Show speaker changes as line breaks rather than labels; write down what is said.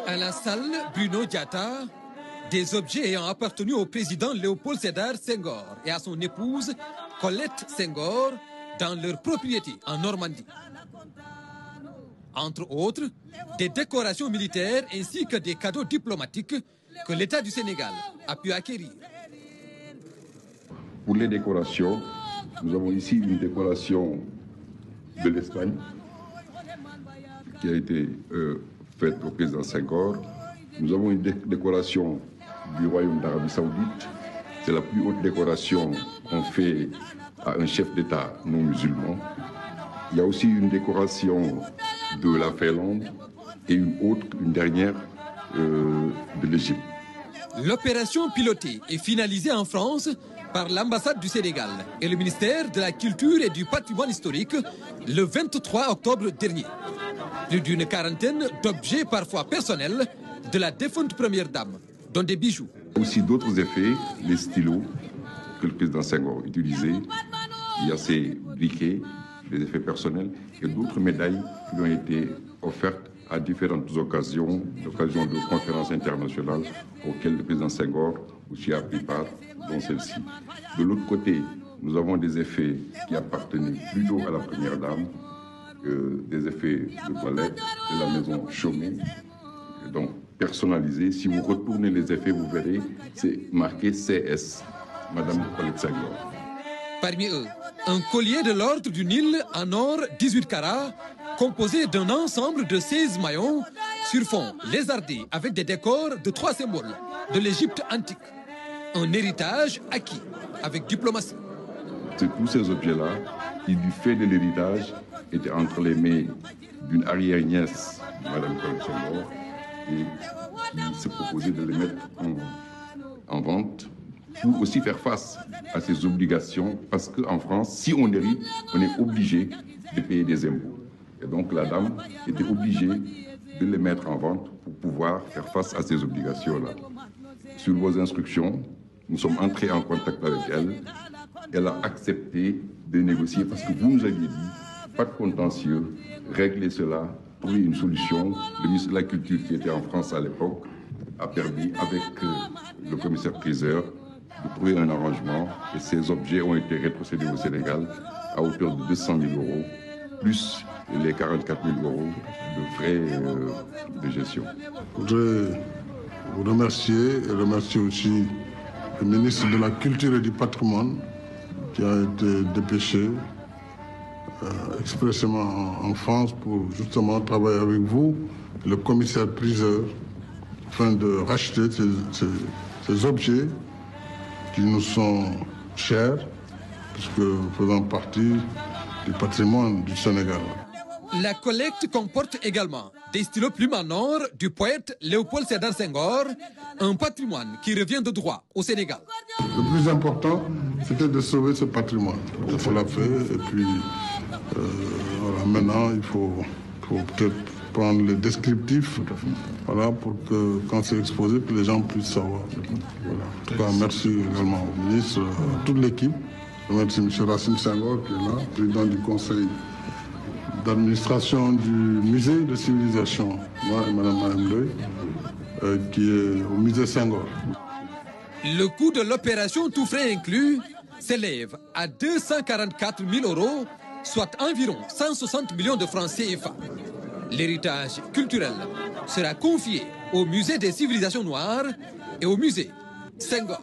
À la salle Bruno Diatta, des objets ayant appartenu au président Léopold Sédar Senghor et à son épouse Colette Senghor dans leur propriété en Normandie. Entre autres, des décorations militaires ainsi que des cadeaux diplomatiques que l'État du Sénégal a pu acquérir.
Pour les décorations, nous avons ici une décoration de l'Espagne qui a été faite au président Senghor. Nous avons une décoration du Royaume d'Arabie Saoudite. C'est la plus haute décoration qu'on fait à un chef d'État non musulman. Il y a aussi une décoration de la Finlande et une dernière de l'Égypte.
L'opération pilotée est finalisée en France par l'ambassade du Sénégal et le ministère de la Culture et du Patrimoine historique le 23 octobre dernier. Plus d'une quarantaine d'objets parfois personnels de la défunte première dame, dont des bijoux.
Il y a aussi d'autres effets, les stylos que le président Senghor utilisait. Il y a ces briquets, des effets personnels et d'autres médailles qui lui ont été offertes à différentes occasions, l'occasion de conférences internationales auxquelles le président Senghor aussi a pris part, dont celle-ci. De l'autre côté, nous avons des effets qui appartenaient plutôt à la première dame, des effets de toilette de la maison Chaumet, donc personnalisés. Si vous retournez les effets, vous verrez, c'est marqué CS, Madame Colette Senghor.
Parmi eux, un collier de l'ordre du Nil en or 18 carats, composé d'un ensemble de 16 maillons sur fond lézardé avec des décors de 3 symboles de l'Égypte antique. Un héritage acquis avec diplomatie.
C'est tous ces objets-là qui, du fait de l'héritage, étaient entre les mains d'une arrière-nièce de Mme Colette Senghor et qui s'est proposé de les mettre en vente pour aussi faire face à ces obligations, parce qu'en France, si on hérite, on est obligé de payer des impôts. Et donc la dame était obligée de les mettre en vente pour pouvoir faire face à ces obligations-là. Sur vos instructions, nous sommes entrés en contact avec elle. Elle a accepté de négocier parce que vous nous aviez dit, pas de contentieux, réglez cela, trouver une solution. Le ministre de la Culture qui était en France à l'époque a permis avec le commissaire-priseur de trouver un arrangement et ces objets ont été rétrocédés au Sénégal à hauteur de 200 000 euros, plus les 44 000 euros de frais de gestion.
Je voudrais vous remercier et remercier aussi le ministre de la Culture et du Patrimoine qui a été dépêché expressément en France pour justement travailler avec vous, le commissaire-priseur, afin de racheter ces objets qui nous sont chers, puisque faisant partie du patrimoine du Sénégal.
La collecte comporte également des stylos plumes en or du poète Léopold Sédar Senghor, un patrimoine qui revient de droit au Sénégal.
Le plus important, c'était de sauver ce patrimoine. On l'a fait, et puis voilà, maintenant, il faut peut-être prendre les descriptifs, voilà, pour que quand c'est exposé, que les gens puissent savoir. Voilà. En tout cas, merci également au ministre, à toute l'équipe. Je remercie M. Racine Senghor qui est là, président du conseil d'administration du musée de civilisation, moi et Mme Ndoye, qui est au musée Senghor.
Le coût de l'opération tout frais inclus s'élève à 244 000 euros, soit environ 160 millions de francs CFA. L'héritage culturel sera confié au musée des civilisations noires et au musée Senghor.